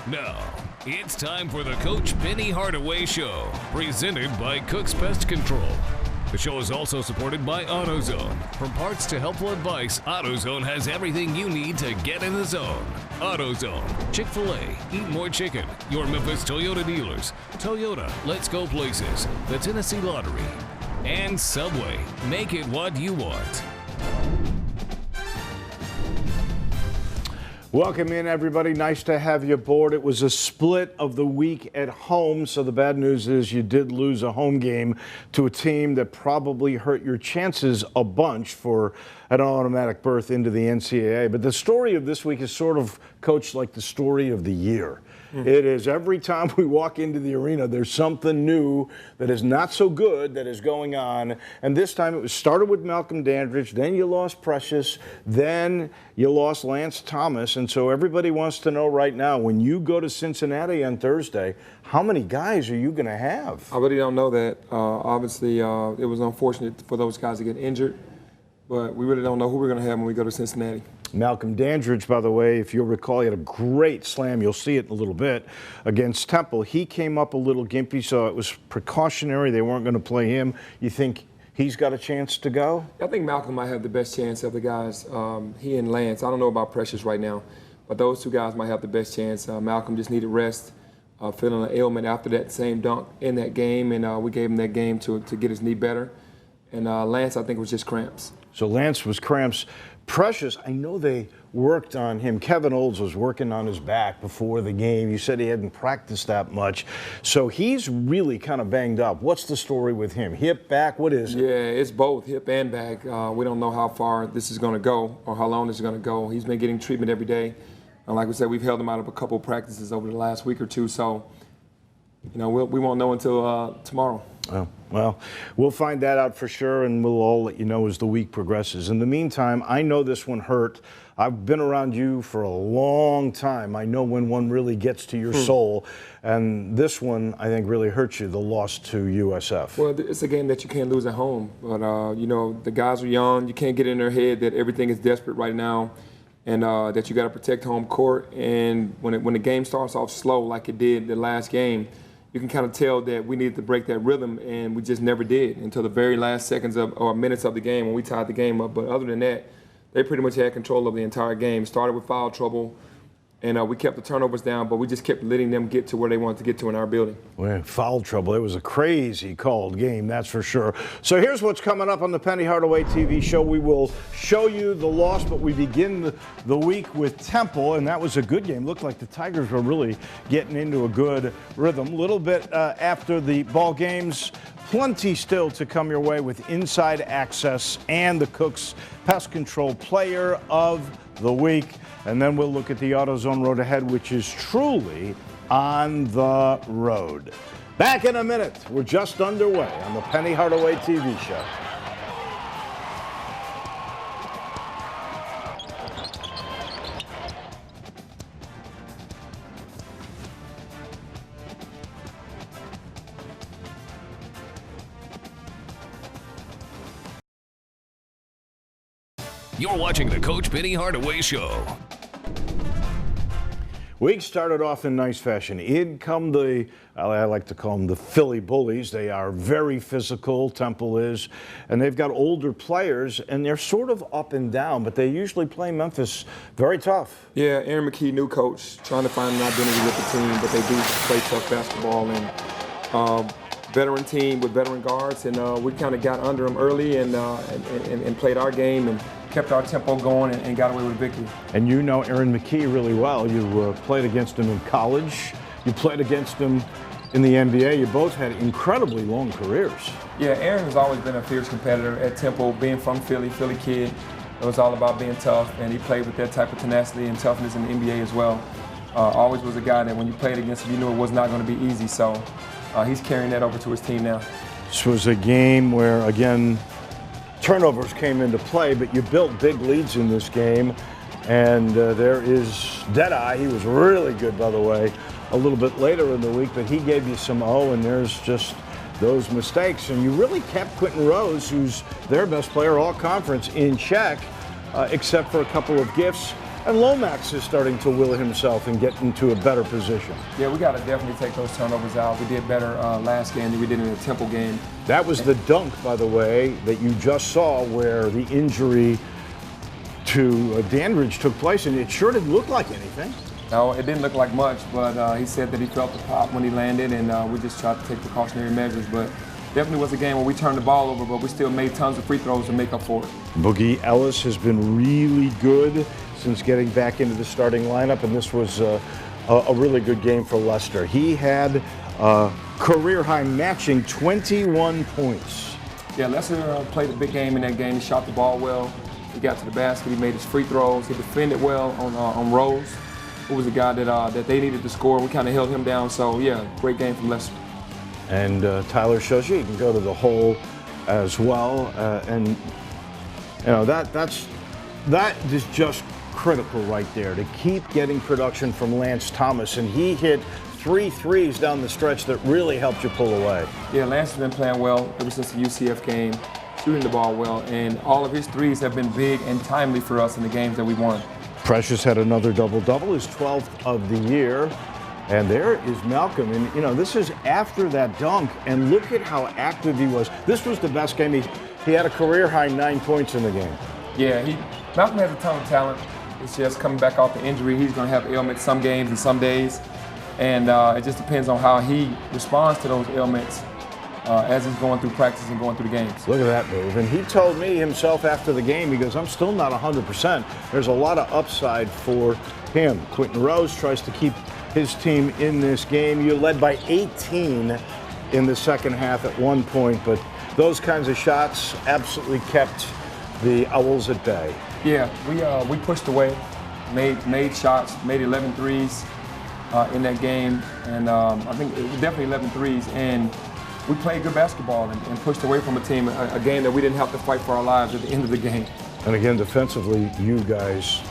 Now, it's time for the Coach Penny Hardaway Show, presented by Cook's Pest Control. The show is also supported by AutoZone. From parts to helpful advice, AutoZone has everything you need to get in the zone. AutoZone, Chick-fil-A, Eat More Chicken, your Memphis Toyota dealers, Toyota, Let's Go Places, the Tennessee Lottery, and Subway. Make it what you want. Welcome in, everybody. Nice to have you aboard. It was a split of the week at home, so the bad news is you did lose a home game to a team that probably hurt your chances a bunch for an automatic berth into the NCAA. But the story of this week is sort of, Coach, like the story of the year. It is every time we walk into the arena, there's something new that is not so good that is going on. And this time it was started with Malcolm Dandridge, then you lost Precious, then you lost Lance Thomas. And so everybody wants to know right now, when you go to Cincinnati on Thursday, how many guys are you going to have? I really don't know that. Obviously, it was unfortunate for those guys to get injured, but we really don't know who we're going to have when we go to Cincinnati. Malcolm Dandridge, by the way, if you'll recall, he had a great slam. You'll see it in a little bit against Temple. He came up a little gimpy, so it was precautionary. They weren't going to play him. You think he's got a chance to go? I think Malcolm might have the best chance of the guys. He and Lance. I don't know about Precious right now, but those two guys might have the best chance. Malcolm just needed rest, feeling an ailment after that same dunk in that game, and we gave him that game to get his knee better. And Lance, I think, was just cramps. So Lance was cramps. Precious, I know they worked on him. Kevin Olds was working on his back before the game. You said he hadn't practiced that much. So he's really kind of banged up. What's the story with him? Hip, back, what is it? Yeah, it's both, hip and back. We don't know how far this is going to go or how long this is going to go. He's been getting treatment every day. And like we said, we've held him out of a couple of practices over the last week or two. So, you know, we won't know until tomorrow. Oh, well, we'll find that out for sure, and we'll all let you know as the week progresses. In the meantime, I know this one hurt. I've been around you for a long time. I know when one really gets to your soul, and this one, I think, really hurts you, the loss to USF. Well, it's a game that you can't lose at home. But, you know, the guys are young. You can't get in their head that everything is desperate right now and that you got to protect home court. And when the game starts off slow like it did the last game, you can kind of tell that we needed to break that rhythm, and we just never did until the very last seconds or minutes of the game when we tied the game up. But other than that, they pretty much had control of the entire game. Started with foul trouble, and we kept the turnovers down, but we just kept letting them get to where they wanted to get to in our building. Well, foul trouble. It was a crazy called game, that's for sure. So here's what's coming up on the Penny Hardaway TV show. We will show you the loss, but we begin the week with Temple, and that was a good game. Looked like the Tigers were really getting into a good rhythm. A little bit after the ball games, plenty still to come your way with Inside Access and the Cook's Pest Control Player of the Week. And then we'll look at the AutoZone road ahead, which is truly on the road. Back in a minute. We're just underway on the Penny Hardaway TV show. You're watching the Coach Penny Hardaway Show. Week started off in nice fashion. In come I like to call them the Philly Bullies. They are very physical, Temple is, and they've got older players, and they're sort of up and down, but they usually play Memphis very tough. Yeah, Aaron McKee, new coach, trying to find an identity with the team, but they do play tough basketball, and veteran team with veteran guards, and we kind of got under them early and played our game and kept our tempo going and got away with victory. And you know Aaron McKee really well. You played against him in college. You played against him in the NBA. You both had incredibly long careers. Yeah, Aaron has always been a fierce competitor at Temple, being from Philly kid. It was all about being tough, and he played with that type of tenacity and toughness in the NBA as well. Always was a guy that when you played against him, you knew it was not going to be easy. So he's carrying that over to his team now. This was a game where, again, turnovers came into play, but you built big leads in this game. And there is Deadeye. He was really good, by the way, a little bit later in the week, but he gave you some and there's just those mistakes. And you really kept Quentin Rose, who's their best player all conference, in check, except for a couple of gifts. And Lomax is starting to will himself and get into a better position. Yeah, we got to definitely take those turnovers out. We did better last game than we did in the Temple game. That was the dunk, by the way, that you just saw where the injury to Dandridge took place, and it sure didn't look like anything. No, it didn't look like much, but he said that he felt the pop when he landed, and we just tried to take precautionary measures. But definitely was a game where we turned the ball over, but we still made tons of free throws to make up for it. Boogie Ellis has been really good since getting back into the starting lineup, and this was a really good game for Lester. He had career-high matching 21 points. Yeah, Lester played a big game in that game. He shot the ball well. He got to the basket. He made his free throws. He defended well on Rose, who was a guy that they needed to score. We kind of held him down. So, yeah, great game from Lester. And Tyler shows you can go to the hole as well. And, you know, that is just critical right there, to keep getting production from Lance Thomas. And he hit 3 threes down the stretch that really helped you pull away. Yeah, Lance has been playing well ever since the UCF game, shooting the ball well, and all of his threes have been big and timely for us in the games that we won. Precious had another double-double, his 12th of the year. And there is Malcolm. And, you know, this is after that dunk, and look at how active he was. This was the best game. He had a career-high 9 points in the game. Yeah, Malcolm has a ton of talent. It's just coming back off the injury. He's going to have ailments some games and some days. And it just depends on how he responds to those ailments as he's going through practice and going through the games. Look at that move. And he told me himself after the game, he goes, I'm still not 100%. There's a lot of upside for him. Quentin Rose tries to keep his team in this game. You led by 18 in the second half at one point, but those kinds of shots absolutely kept the Owls at bay. Yeah, we pushed away, made shots, made 11 threes in that game, and I think it was definitely 11 threes, and we played good basketball and pushed away from a team, a game that we didn't have to fight for our lives at the end of the game. And again, defensively, you guys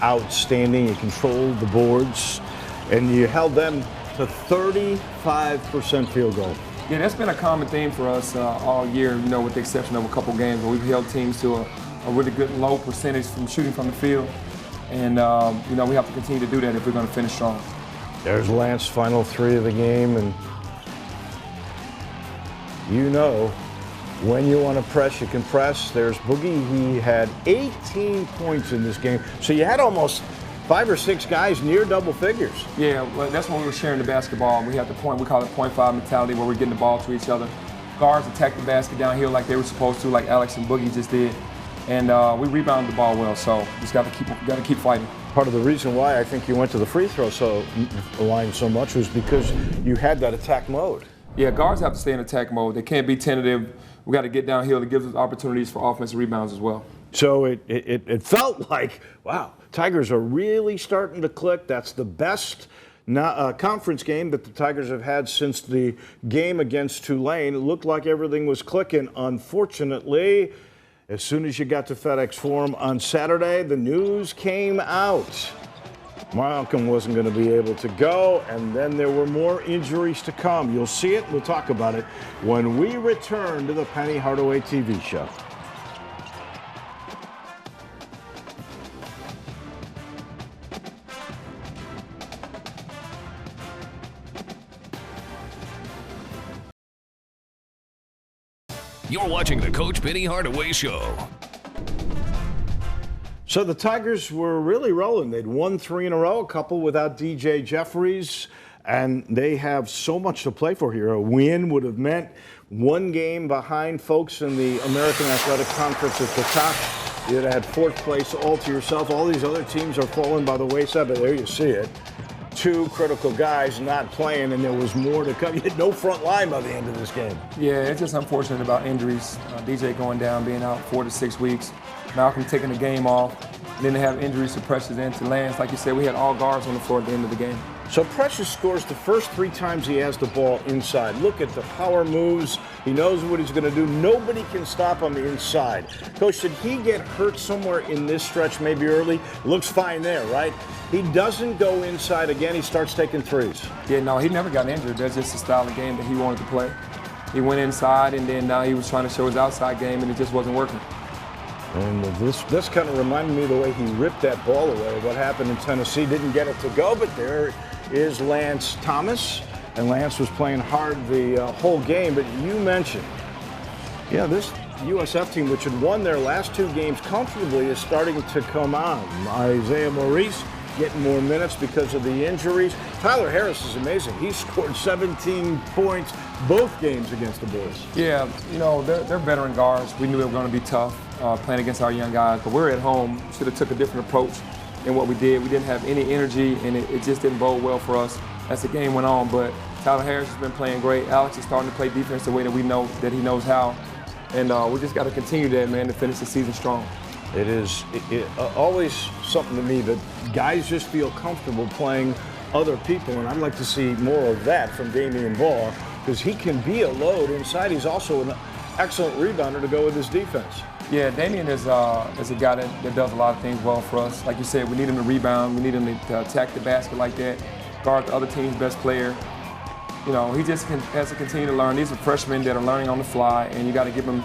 outstanding. You controlled the boards, and you held them to 35% field goal. Yeah, that's been a common theme for us all year, you know, with the exception of a couple games where we've held teams to a really good low percentage from shooting from the field. And, you know, we have to continue to do that if we're going to finish strong. There's Lance's final 3 of the game, and you know, when you want to press, you can press. There's Boogie. He had 18 points in this game. So you had almost 5 or 6 guys near double figures. Yeah, well, that's when we were sharing the basketball. We have the point, we call it .5 mentality, where we're getting the ball to each other. Guards attack the basket downhill like they were supposed to, like Alex and Boogie just did. And we rebounded the ball well, so just got to keep fighting. Part of the reason why I think you went to the free throw line so much was because you had that attack mode. Yeah, guards have to stay in attack mode. They can't be tentative. We got to get downhill to give us opportunities for offensive rebounds as well. So it felt like, wow, Tigers are really starting to click. That's the best conference game that the Tigers have had since the game against Tulane. It looked like everything was clicking. Unfortunately, as soon as you got to FedEx Forum on Saturday, the news came out. Malcolm wasn't going to be able to go, and then there were more injuries to come. You'll see it. We'll talk about it when we return to the Penny Hardaway TV show. You're watching the Coach Penny Hardaway Show. So the Tigers were really rolling. They'd won 3 in a row, a couple without DJ Jeffries, and they have so much to play for here. A win would have meant 1 game behind folks in the American Athletic Conference at the top. You'd have had 4th place all to yourself. All these other teams are falling by the wayside, but there you see it. 2 critical guys not playing, and there was more to come. You had no front line by the end of this game. Yeah, it's just unfortunate about injuries. DJ going down, being out 4 to 6 weeks. Malcolm taking the game off. And then they have injuries to Precious and to Lance. Like you said, we had all guards on the floor at the end of the game. So Precious scores the first 3 times he has the ball inside. Look at the power moves. He knows what he's going to do. Nobody can stop him inside. Coach, did he get hurt somewhere in this stretch, maybe early? Looks fine there, right? He doesn't go inside again. He starts taking threes. Yeah, no, he never got injured. That's just the style of game that he wanted to play. He went inside, and then now he was trying to show his outside game, and it just wasn't working. And this kind of reminded me of the way he ripped that ball away. What happened in Tennessee, didn't get it to go, but there is Lance Thomas. And Lance was playing hard the whole game. But you mentioned, yeah, this USF team, which had won their last 2 games comfortably, is starting to come on. Isaiah Maurice getting more minutes because of the injuries. Tyler Harris is amazing. He scored 17 points both games against the Bulls. Yeah, you know, they're veteran guards. We knew it was going to be tough playing against our young guys, but we're at home. Should have took a different approach than what we did. We didn't have any energy, and it just didn't bode well for us as the game went on. But Tyler Harris has been playing great. Alex is starting to play defense the way that we know that he knows how. And we just got to continue that, man, to finish the season strong. It is always something to me that guys just feel comfortable playing other people, and I'd like to see more of that from Damian Ball, because he can be a load inside. He's also an excellent rebounder to go with his defense. Yeah, Damian is a guy that does a lot of things well for us. Like you said, we need him to rebound. We need him to attack the basket like that, guard the other team's best player. You know, he just has to continue to learn. These are freshmen that are learning on the fly, and you got to give them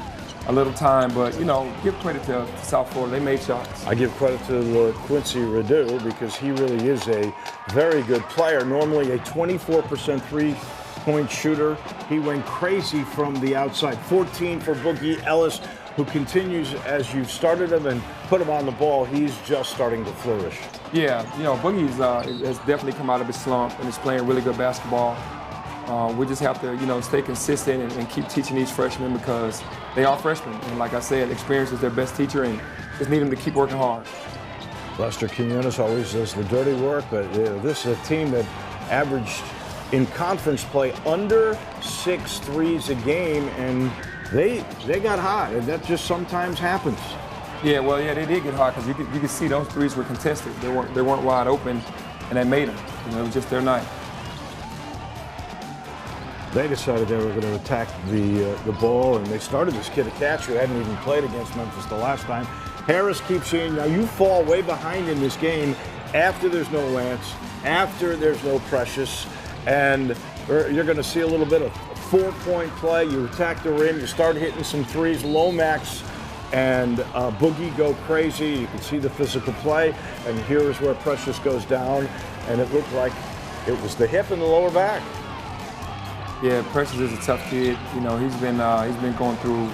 a little time. But, you know, give credit to South Florida. They made shots. I give credit to Quincy Redoux, because he really is a very good player. Normally a 24% three-point shooter. He went crazy from the outside. 14 for Boogie Ellis, who continues, as you started him and put him on the ball, he's just starting to flourish. Yeah, you know, Boogie's has definitely come out of his slump and is playing really good basketball. We just have to, you know, stay consistent and keep teaching these freshmen, because they are freshmen. And like I said, experience is their best teacher, and just need them to keep working hard. Lester Quinones always does the dirty work, but this is a team that averaged in conference play under 6 threes a game, and they got hot, and that just sometimes happens. Yeah, well, yeah, they did get hot, because you could see those threes were contested. They weren't wide open, and that made them. You know, it was just their night. They decided they were going to attack the ball, and they started this kid, a catcher, who hadn't even played against Memphis the last time. Harris keeps saying, now you fall way behind in this game after there's no Lance, after there's no Precious, and you're going to see a little bit of 4-point play. You attack the rim, you start hitting some threes. Lomax and Boogie go crazy. You can see the physical play, and here's where Precious goes down, and it looked like it was the hip and the lower back. Yeah, Precious is a tough kid. You know, he's been going through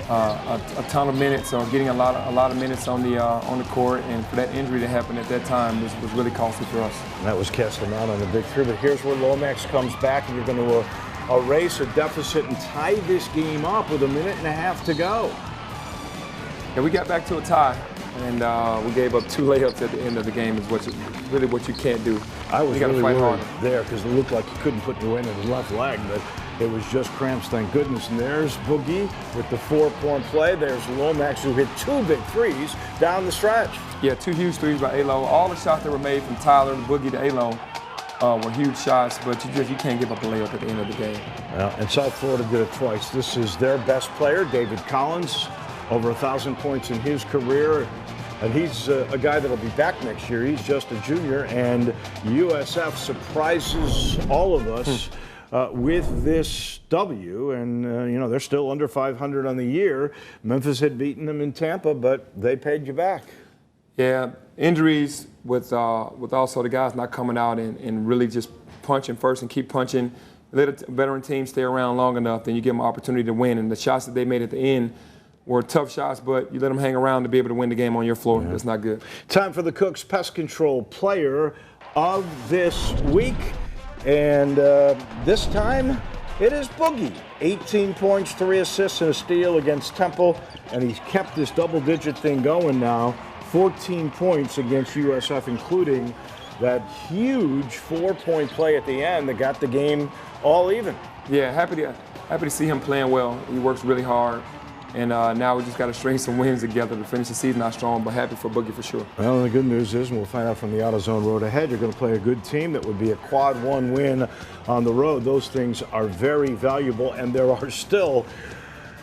a ton of minutes, or getting a lot of minutes on the court, and for that injury that happened at that time was really costly for us. And that was casting out on the big three. But here's where Lomax comes back, and you're going to erase a deficit and tie this game up with 1.5 minutes to go. Yeah, we got back to a tie, and we gave up 2 layups at the end of the game. Is really what you can't do. I was really worried harder there, because it looked like he couldn't put you in his left leg, but it was just cramps, thank goodness. And there's Boogie with the 4-point play. There's Lomax, who hit 2 big threes down the stretch. Yeah, 2 huge threes by Alo. All the shots that were made from Tyler, the Boogie to Alo were huge shots, but you can't give up a layup at the end of the game. Well, and South Florida did it twice. This is their best player, David Collins, over 1,000 points in his career. And he's a guy that'll be back next year. He's just a junior, and USF surprises all of us with this W. And, you know, they're still under 500 on the year. Memphis had beaten them in Tampa, but they paid you back. Yeah, injuries with also the guys not coming out and really just punching first and keep punching. Let a veteran team stay around long enough, then you give them an opportunity to win. And the shots that they made at the end were tough shots, but you let them hang around to be able to win the game on your floor. Yeah. That's not good. Time for the Cook's Pest Control Player of this week. And this time, it is Boogie. 18 points, 3 assists, and a steal against Temple. And he's kept this double-digit thing going now. 14 points against USF, including that huge 4-point play at the end that got the game all even. Yeah, happy to see him playing well. He works really hard. And now we just got to string some wins together to finish the season out strong, but happy for Boogie for sure. Well, the good news is, and we'll find out from the AutoZone road ahead, you're going to play a good team that would be a quad 1 win on the road. Those things are very valuable, and there are still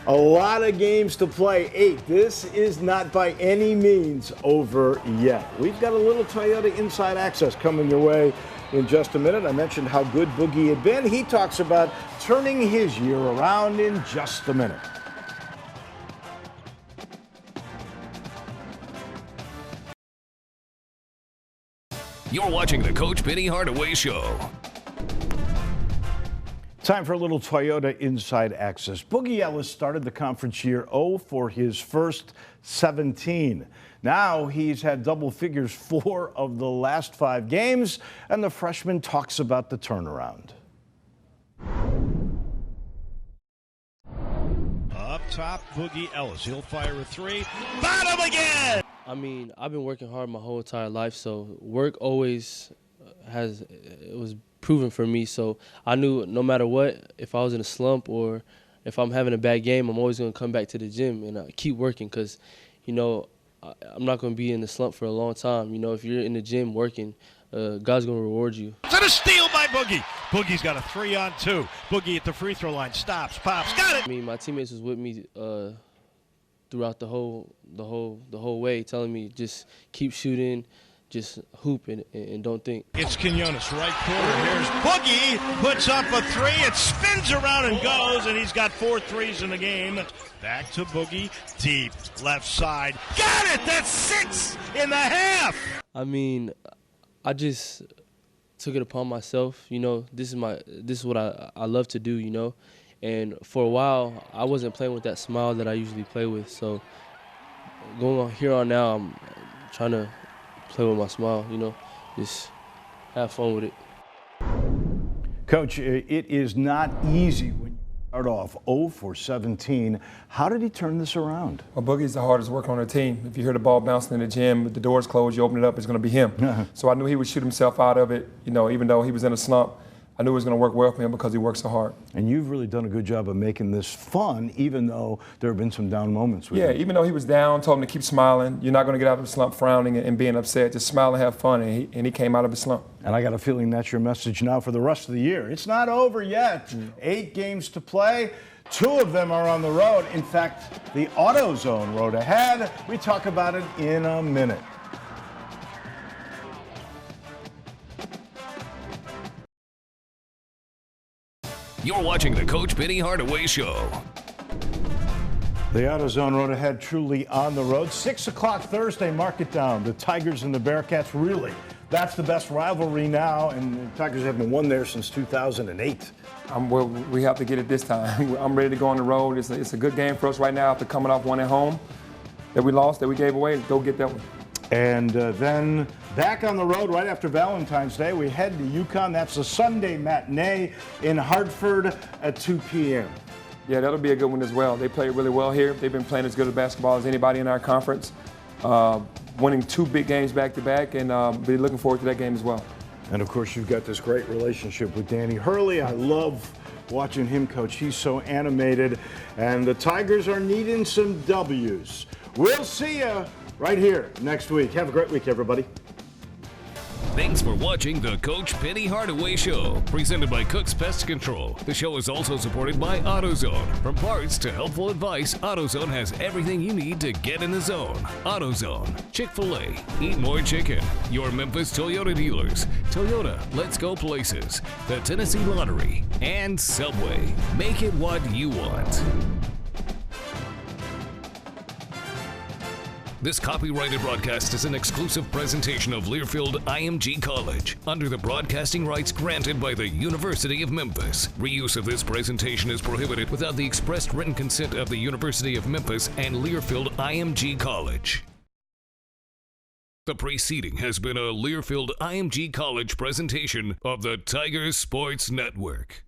a lot of games to play. 8. This is not by any means over yet. We've got a little Toyota Inside Access coming your way in just a minute. I mentioned how good Boogie had been. He talks about turning his year around in just a minute. You're watching the Coach Penny Hardaway Show. Time for a little Toyota Inside Access. Boogie Ellis started the conference year 0 for his first 17. Now he's had double figures 4 of the last 5 games, and the freshman talks about the turnaround. Up top, Boogie Ellis. He'll fire a 3. Bottom again! I mean, I've been working hard my whole entire life, so work always it was proven for me. So I knew no matter what, if I was in a slump or if I'm having a bad game, I'm always going to come back to the gym and keep working because, you know, I'm not going to be in the slump for a long time. You know, if you're in the gym working, God's going to reward you. To the steal by Boogie. Boogie's got a 3-on-2. Boogie at the free throw line. Stops, pops, got it! I mean, my teammates was with me throughout the whole way, telling me just keep shooting, just hoop and don't think. It's Quinones, right corner. Here's Boogie, puts up a 3. It spins around and goes, and he's got 4 threes in the game. Back to Boogie, deep, left side. Got it! That's 6 in the half! I mean, I just took it upon myself. You know, this is what I love to do, you know. And for a while, I wasn't playing with that smile that I usually play with. So going on here on now, I'm trying to play with my smile, you know, just have fun with it. Coach, it is not easy when you start off 0 for 17. How did he turn this around? Well, Boogie's the hardest worker on the team. If you hear the ball bouncing in the gym, with the doors closed, you open it up, it's going to be him. So I knew he would shoot himself out of it, you know, even though he was in a slump. I knew it was going to work well for him because he works so hard. And you've really done a good job of making this fun, even though there have been some down moments with him. Even though he was down, told him to keep smiling. You're not going to get out of the slump frowning and being upset. Just smile and have fun, and he came out of his slump. And I got a feeling that's your message now for the rest of the year. It's not over yet. 8 games to play. 2 of them are on the road. In fact, the AutoZone road ahead. We talk about it in a minute. You're watching the Coach Penny Hardaway Show. The AutoZone road ahead, truly on the road. 6 o'clock Thursday, mark it down. The Tigers and the Bearcats, really, that's the best rivalry now, and the Tigers haven't won there since 2008. Well, we have to get it this time. I'm ready to go on the road. It's a good game for us right now after coming off one at home that we lost, that we gave away. Go get that one. And then back on the road right after Valentine's Day, we head to UConn. That's a Sunday matinee in Hartford at 2 p.m. Yeah, that'll be a good one as well. They play really well here. They've been playing as good a basketball as anybody in our conference, winning 2 big games back-to-back, and be looking forward to that game as well. And, of course, you've got this great relationship with Danny Hurley. I love watching him coach. He's so animated. And the Tigers are needing some W's. We'll see you right here next week. Have a great week, everybody. Thanks for watching the Coach Penny Hardaway Show, presented by Cook's Pest Control. The show is also supported by AutoZone. From parts to helpful advice, AutoZone has everything you need to get in the zone. AutoZone, Chick-fil-A, eat more chicken. Your Memphis Toyota dealers, Toyota, let's go places. The Tennessee Lottery, and Subway. Make it what you want. This copyrighted broadcast is an exclusive presentation of Learfield IMG College under the broadcasting rights granted by the University of Memphis. Reuse of this presentation is prohibited without the expressed written consent of the University of Memphis and Learfield IMG College. The preceding has been a Learfield IMG College presentation of the Tigers Sports Network.